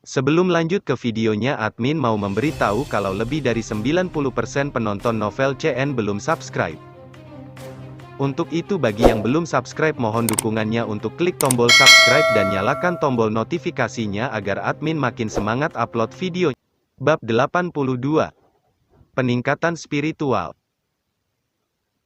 Sebelum lanjut ke videonya, admin mau memberitahu kalau lebih dari 90% penonton novel CN belum subscribe. Untuk itu bagi yang belum subscribe mohon dukungannya untuk klik tombol subscribe dan nyalakan tombol notifikasinya agar admin makin semangat upload video. Bab 82. Peningkatan spiritual.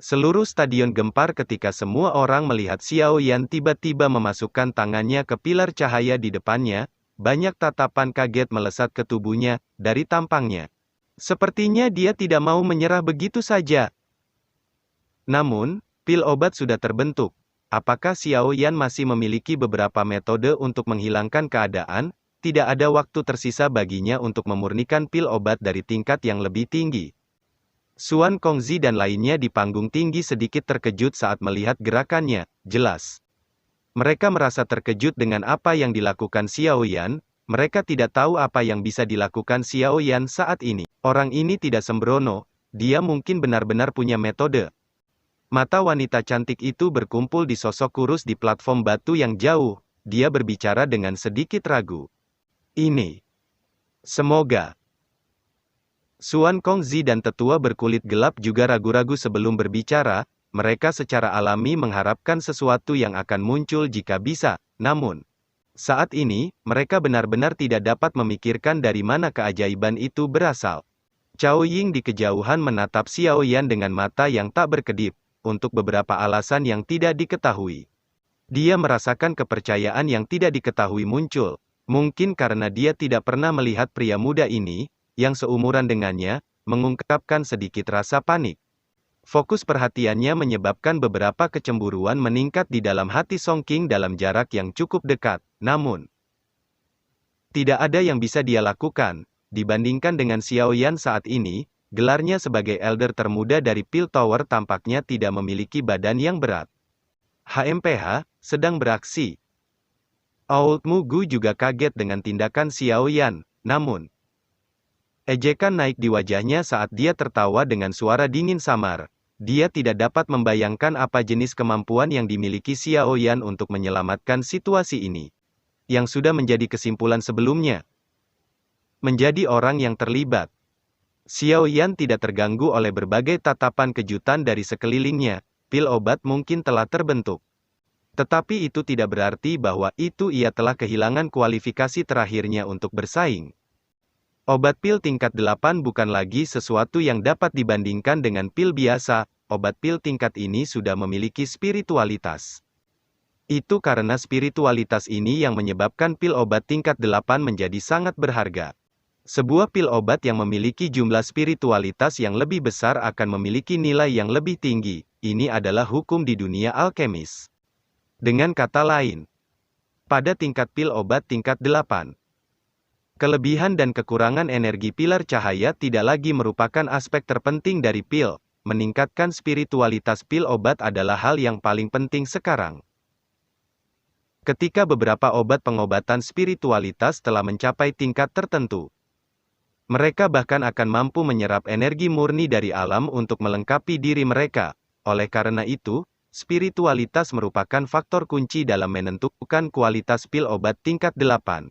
Seluruh stadion gempar ketika semua orang melihat Xiao Yan tiba-tiba memasukkan tangannya ke pilar cahaya di depannya. Banyak tatapan kaget melesat ke tubuhnya, dari tampangnya. Sepertinya dia tidak mau menyerah begitu saja. Namun, pil obat sudah terbentuk. Apakah Xiao Yan masih memiliki beberapa metode untuk menghilangkan keadaan? Tidak ada waktu tersisa baginya untuk memurnikan pil obat dari tingkat yang lebih tinggi. Xuan Kongzi dan lainnya di panggung tinggi sedikit terkejut saat melihat gerakannya, jelas. Mereka merasa terkejut dengan apa yang dilakukan Xiao Yan, mereka tidak tahu apa yang bisa dilakukan Xiao Yan saat ini. Orang ini tidak sembrono, dia mungkin benar-benar punya metode. Mata wanita cantik itu berkumpul di sosok kurus di platform batu yang jauh, dia berbicara dengan sedikit ragu. Ini. Semoga. Xuan Kongzi dan tetua berkulit gelap juga ragu-ragu sebelum berbicara. Mereka secara alami mengharapkan sesuatu yang akan muncul jika bisa, namun, saat ini, mereka benar-benar tidak dapat memikirkan dari mana keajaiban itu berasal. Cao Ying di kejauhan menatap Xiao Yan dengan mata yang tak berkedip, untuk beberapa alasan yang tidak diketahui. Dia merasakan kepercayaan yang tidak diketahui muncul, mungkin karena dia tidak pernah melihat pria muda ini, yang seumuran dengannya, mengungkapkan sedikit rasa panik. Fokus perhatiannya menyebabkan beberapa kecemburuan meningkat di dalam hati Song Qing dalam jarak yang cukup dekat, namun tidak ada yang bisa dia lakukan. Dibandingkan dengan Xiao Yan saat ini, gelarnya sebagai elder termuda dari Pil Tower tampaknya tidak memiliki badan yang berat. HMPH sedang beraksi. Old Mugu juga kaget dengan tindakan Xiao Yan, namun ejekan naik di wajahnya saat dia tertawa dengan suara dingin samar. Dia tidak dapat membayangkan apa jenis kemampuan yang dimiliki Xiao Yan untuk menyelamatkan situasi ini. Yang sudah menjadi kesimpulan sebelumnya. Menjadi orang yang terlibat. Xiao Yan tidak terganggu oleh berbagai tatapan kejutan dari sekelilingnya. Pil obat mungkin telah terbentuk. Tetapi itu tidak berarti bahwa itu ia telah kehilangan kualifikasi terakhirnya untuk bersaing. Obat pil tingkat 8 bukan lagi sesuatu yang dapat dibandingkan dengan pil biasa, obat pil tingkat ini sudah memiliki spiritualitas. Itu karena spiritualitas ini yang menyebabkan pil obat tingkat 8 menjadi sangat berharga. Sebuah pil obat yang memiliki jumlah spiritualitas yang lebih besar akan memiliki nilai yang lebih tinggi, ini adalah hukum di dunia alkemis. Dengan kata lain, pada tingkat pil obat tingkat 8, kelebihan dan kekurangan energi pilar cahaya tidak lagi merupakan aspek terpenting dari pil. Meningkatkan spiritualitas pil obat adalah hal yang paling penting sekarang. Ketika beberapa obat pengobatan spiritualitas telah mencapai tingkat tertentu, mereka bahkan akan mampu menyerap energi murni dari alam untuk melengkapi diri mereka. Oleh karena itu, spiritualitas merupakan faktor kunci dalam menentukan kualitas pil obat tingkat 8.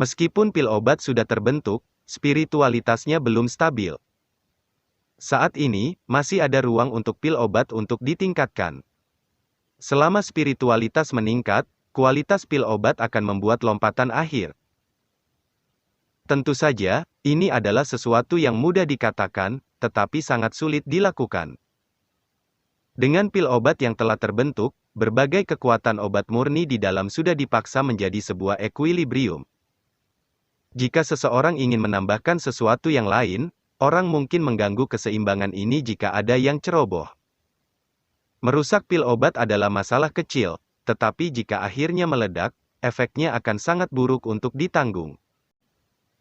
Meskipun pil obat sudah terbentuk, spiritualitasnya belum stabil. Saat ini, masih ada ruang untuk pil obat untuk ditingkatkan. Selama spiritualitas meningkat, kualitas pil obat akan membuat lompatan akhir. Tentu saja, ini adalah sesuatu yang mudah dikatakan, tetapi sangat sulit dilakukan. Dengan pil obat yang telah terbentuk, berbagai kekuatan obat murni di dalam sudah dipaksa menjadi sebuah ekuilibrium. Jika seseorang ingin menambahkan sesuatu yang lain, orang mungkin mengganggu keseimbangan ini jika ada yang ceroboh. Merusak pil obat adalah masalah kecil, tetapi jika akhirnya meledak, efeknya akan sangat buruk untuk ditanggung.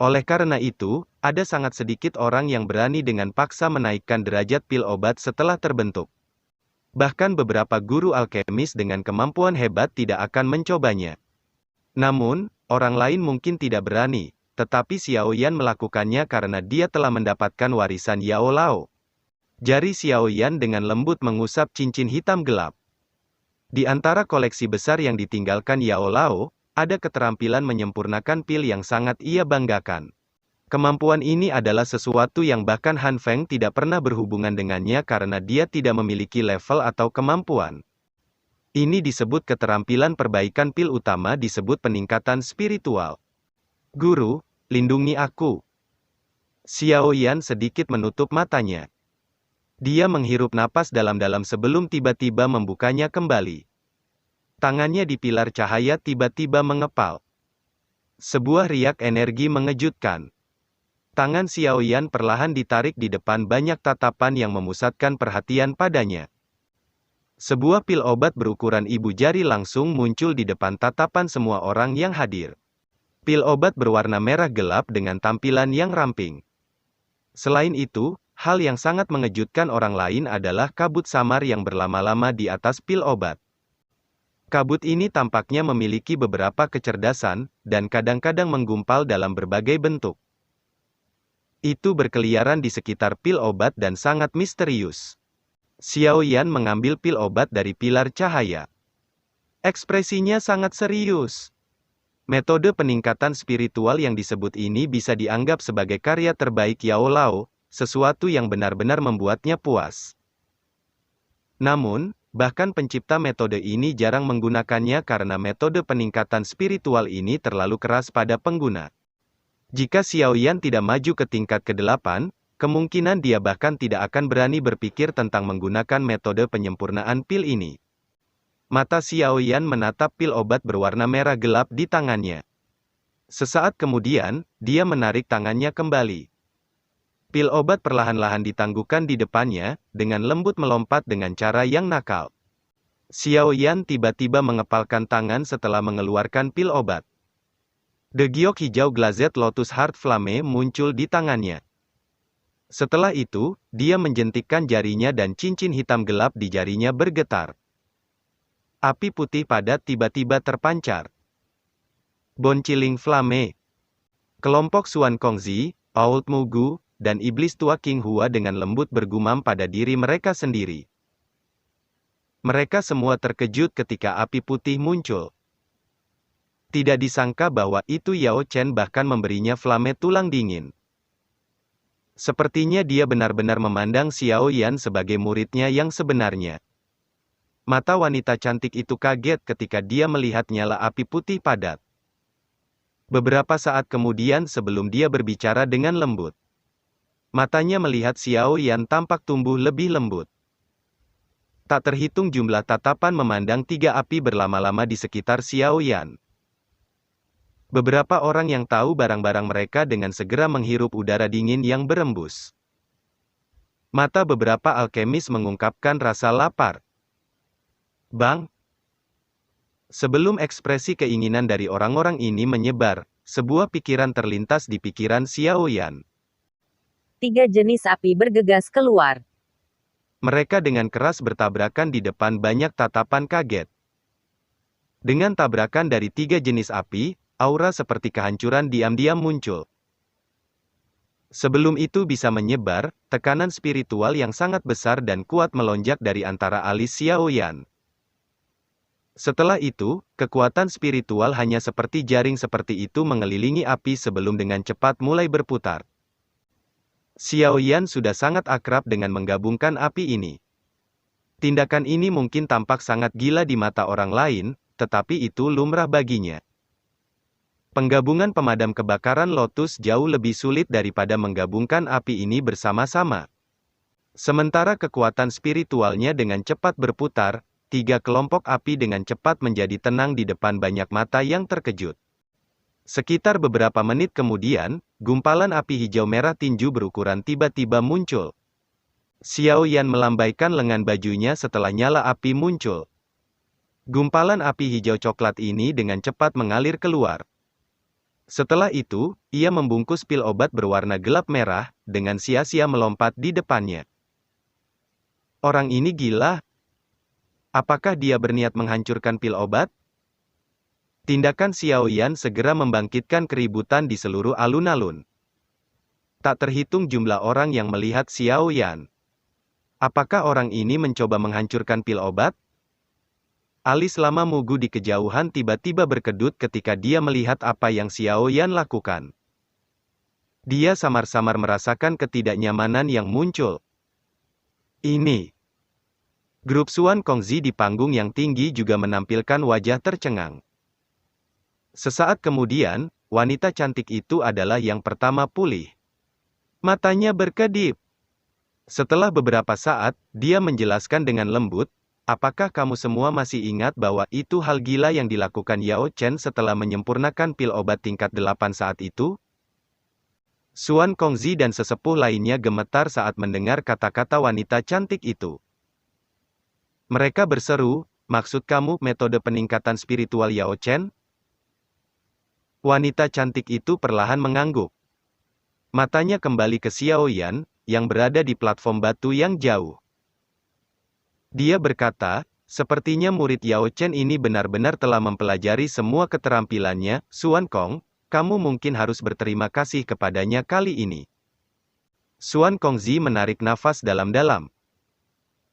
Oleh karena itu, ada sangat sedikit orang yang berani dengan paksa menaikkan derajat pil obat setelah terbentuk. Bahkan beberapa guru alkemis dengan kemampuan hebat tidak akan mencobanya. Namun, orang lain mungkin tidak berani. Tetapi Xiao Yan melakukannya karena dia telah mendapatkan warisan Yao Lao. Jari Xiao Yan dengan lembut mengusap cincin hitam gelap. Di antara koleksi besar yang ditinggalkan Yao Lao, ada keterampilan menyempurnakan pil yang sangat ia banggakan. Kemampuan ini adalah sesuatu yang bahkan Han Feng tidak pernah berhubungan dengannya karena dia tidak memiliki level atau kemampuan. Ini disebut keterampilan perbaikan pil utama disebut peningkatan spiritual. Guru, lindungi aku. Xiao Yan sedikit menutup matanya. Dia menghirup napas dalam-dalam sebelum tiba-tiba membukanya kembali. Tangannya di pilar cahaya tiba-tiba mengepal. Sebuah riak energi mengejutkan. Tangan Xiao Yan perlahan ditarik di depan banyak tatapan yang memusatkan perhatian padanya. Sebuah pil obat berukuran ibu jari langsung muncul di depan tatapan semua orang yang hadir. Pil obat berwarna merah gelap dengan tampilan yang ramping. Selain itu, hal yang sangat mengejutkan orang lain adalah kabut samar yang berlama-lama di atas pil obat. Kabut ini tampaknya memiliki beberapa kecerdasan, dan kadang-kadang menggumpal dalam berbagai bentuk. Itu berkeliaran di sekitar pil obat dan sangat misterius. Xiao Yan mengambil pil obat dari pilar cahaya. Ekspresinya sangat serius. Metode peningkatan spiritual yang disebut ini bisa dianggap sebagai karya terbaik Yao Lao, sesuatu yang benar-benar membuatnya puas. Namun, bahkan pencipta metode ini jarang menggunakannya karena metode peningkatan spiritual ini terlalu keras pada pengguna. Jika Xiao Yan tidak maju ke tingkat ke-8, kemungkinan dia bahkan tidak akan berani berpikir tentang menggunakan metode penyempurnaan pil ini. Mata Xiao Yan menatap pil obat berwarna merah gelap di tangannya. Sesaat kemudian, dia menarik tangannya kembali. Pil obat perlahan-lahan ditangguhkan di depannya, dengan lembut melompat dengan cara yang nakal. Xiao Yan tiba-tiba mengepalkan tangan setelah mengeluarkan pil obat. Degiok hijau Glazed Lotus Heart Flame muncul di tangannya. Setelah itu, dia menjentikkan jarinya dan cincin hitam gelap di jarinya bergetar. Api putih padat tiba-tiba terpancar. Bonciling Flame. Kelompok Xuan Kongzi, Old Mugu, dan Iblis Tua King Hua dengan lembut bergumam pada diri mereka sendiri. Mereka semua terkejut ketika api putih muncul. Tidak disangka bahwa itu Yao Chen bahkan memberinya flame tulang dingin. Sepertinya dia benar-benar memandang Xiao Yan sebagai muridnya yang sebenarnya. Mata wanita cantik itu kaget ketika dia melihat nyala api putih padat. Beberapa saat kemudian sebelum dia berbicara dengan lembut. Matanya melihat Xiao Yan tampak tumbuh lebih lembut. Tak terhitung jumlah tatapan memandang tiga api berlama-lama di sekitar Xiao Yan. Beberapa orang yang tahu barang-barang mereka dengan segera menghirup udara dingin yang berembus. Mata beberapa alkemis mengungkapkan rasa lapar. Bang! Sebelum ekspresi keinginan dari orang-orang ini menyebar, sebuah pikiran terlintas di pikiran Xiao Yan. 3 jenis api bergegas keluar. Mereka dengan keras bertabrakan di depan banyak tatapan kaget. Dengan tabrakan dari 3 jenis api, aura seperti kehancuran diam-diam muncul. Sebelum itu bisa menyebar, tekanan spiritual yang sangat besar dan kuat melonjak dari antara alis Xiao Yan. Setelah itu, kekuatan spiritual hanya seperti jaring seperti itu mengelilingi api sebelum dengan cepat mulai berputar. Xiao Yan sudah sangat akrab dengan menggabungkan api ini. Tindakan ini mungkin tampak sangat gila di mata orang lain, tetapi itu lumrah baginya. Penggabungan pemadam kebakaran Lotus jauh lebih sulit daripada menggabungkan api ini bersama-sama. Sementara kekuatan spiritualnya dengan cepat berputar, 3 kelompok api dengan cepat menjadi tenang di depan banyak mata yang terkejut. Sekitar beberapa menit kemudian, gumpalan api hijau merah tinju berukuran tiba-tiba muncul. Xiao Yan melambaikan lengan bajunya setelah nyala api muncul. Gumpalan api hijau coklat ini dengan cepat mengalir keluar. Setelah itu, ia membungkus pil obat berwarna gelap merah, dengan sia-sia melompat di depannya. Orang ini gila. Apakah dia berniat menghancurkan pil obat? Tindakan Xiao Yan segera membangkitkan keributan di seluruh alun-alun. Tak terhitung jumlah orang yang melihat Xiao Yan. Apakah orang ini mencoba menghancurkan pil obat? Alis lama Mugu di kejauhan tiba-tiba berkedut ketika dia melihat apa yang Xiao Yan lakukan. Dia samar-samar merasakan ketidaknyamanan yang muncul. Ini. Grup Xuan Kongzi di panggung yang tinggi juga menampilkan wajah tercengang. Sesaat kemudian, wanita cantik itu adalah yang pertama pulih. Matanya berkedip. Setelah beberapa saat, dia menjelaskan dengan lembut, apakah kamu semua masih ingat bahwa itu hal gila yang dilakukan Yao Chen setelah menyempurnakan pil obat tingkat 8 saat itu? Xuan Kongzi dan sesepuh lainnya gemetar saat mendengar kata-kata wanita cantik itu. Mereka berseru, maksud kamu metode peningkatan spiritual Yao Chen? Wanita cantik itu perlahan mengangguk. Matanya kembali ke Xiao Yan, yang berada di platform batu yang jauh. Dia berkata, sepertinya murid Yao Chen ini benar-benar telah mempelajari semua keterampilannya. Xuan Kong, kamu mungkin harus berterima kasih kepadanya kali ini. Xuan Kongzi menarik nafas dalam-dalam.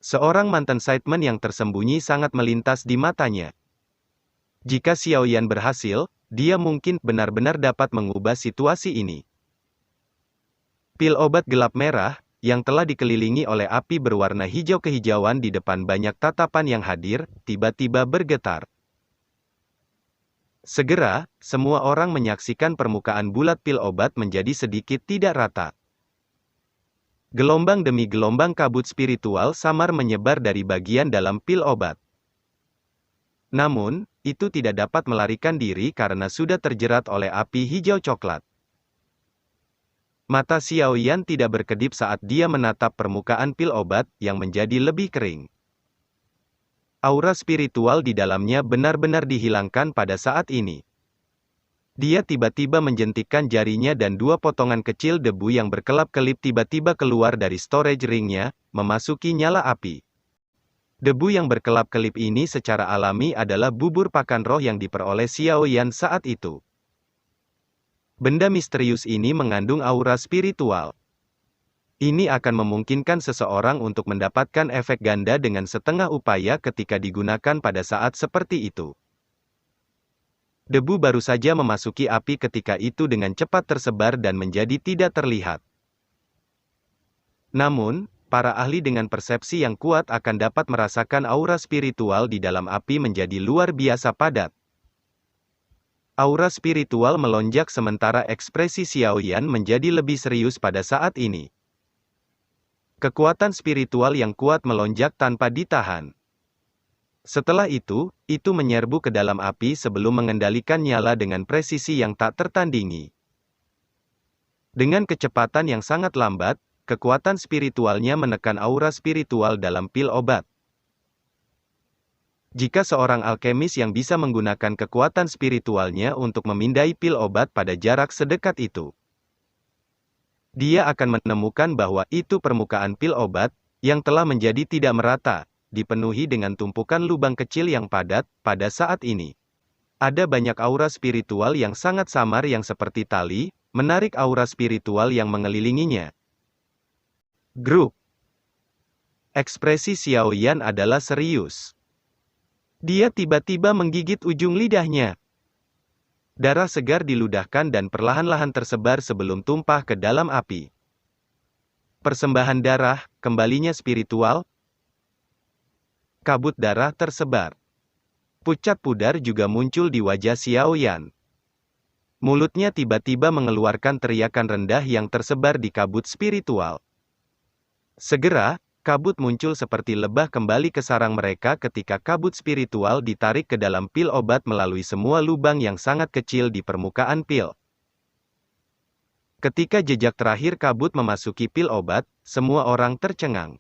Seorang mantan sideman yang tersembunyi sangat melintas di matanya. Jika Xiao Yan berhasil, dia mungkin benar-benar dapat mengubah situasi ini. Pil obat gelap merah, yang telah dikelilingi oleh api berwarna hijau kehijauan di depan banyak tatapan yang hadir, tiba-tiba bergetar. Segera, semua orang menyaksikan permukaan bulat pil obat menjadi sedikit tidak rata. Gelombang demi gelombang kabut spiritual samar menyebar dari bagian dalam pil obat. Namun, itu tidak dapat melarikan diri karena sudah terjerat oleh api hijau coklat. Mata Xiao Yan tidak berkedip saat dia menatap permukaan pil obat yang menjadi lebih kering. Aura spiritual di dalamnya benar-benar dihilangkan pada saat ini. Dia tiba-tiba menjentikkan jarinya dan dua potongan kecil debu yang berkelap-kelip tiba-tiba keluar dari storage ring-nya, memasuki nyala api. Debu yang berkelap-kelip ini secara alami adalah bubur pakan roh yang diperoleh Xiao Yan saat itu. Benda misterius ini mengandung aura spiritual. Ini akan memungkinkan seseorang untuk mendapatkan efek ganda dengan setengah upaya ketika digunakan pada saat seperti itu. Debu baru saja memasuki api ketika itu dengan cepat tersebar dan menjadi tidak terlihat. Namun, para ahli dengan persepsi yang kuat akan dapat merasakan aura spiritual di dalam api menjadi luar biasa padat. Aura spiritual melonjak sementara ekspresi Xiao Yan menjadi lebih serius pada saat ini. Kekuatan spiritual yang kuat melonjak tanpa ditahan. Setelah itu menyerbu ke dalam api sebelum mengendalikan nyala dengan presisi yang tak tertandingi. Dengan kecepatan yang sangat lambat, kekuatan spiritualnya menekan aura spiritual dalam pil obat. Jika seorang alkemis yang bisa menggunakan kekuatan spiritualnya untuk memindai pil obat pada jarak sedekat itu, dia akan menemukan bahwa itu permukaan pil obat, yang telah menjadi tidak merata, dipenuhi dengan tumpukan lubang kecil yang padat. Pada saat ini, ada banyak aura spiritual yang sangat samar yang seperti tali, menarik aura spiritual yang mengelilinginya. Grup. Ekspresi Xiao Yan adalah serius. Dia tiba-tiba menggigit ujung lidahnya. Darah segar diludahkan dan perlahan-lahan tersebar sebelum tumpah ke dalam api. Persembahan darah, kembalinya spiritual. Kabut darah tersebar. Pucat pudar juga muncul di wajah Xiao Yan. Mulutnya tiba-tiba mengeluarkan teriakan rendah yang tersebar di kabut spiritual. Segera, kabut muncul seperti lebah kembali ke sarang mereka ketika kabut spiritual ditarik ke dalam pil obat melalui semua lubang yang sangat kecil di permukaan pil. Ketika jejak terakhir kabut memasuki pil obat, semua orang tercengang.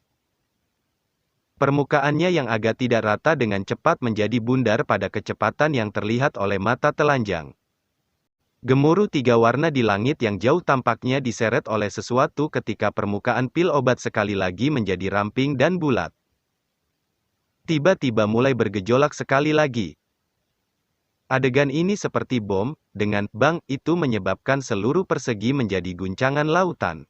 Permukaannya yang agak tidak rata dengan cepat menjadi bundar pada kecepatan yang terlihat oleh mata telanjang. Gemuruh tiga warna di langit yang jauh tampaknya diseret oleh sesuatu ketika permukaan pil obat sekali lagi menjadi ramping dan bulat. Tiba-tiba mulai bergejolak sekali lagi. Adegan ini seperti bom, dengan bang itu menyebabkan seluruh persegi menjadi guncangan lautan.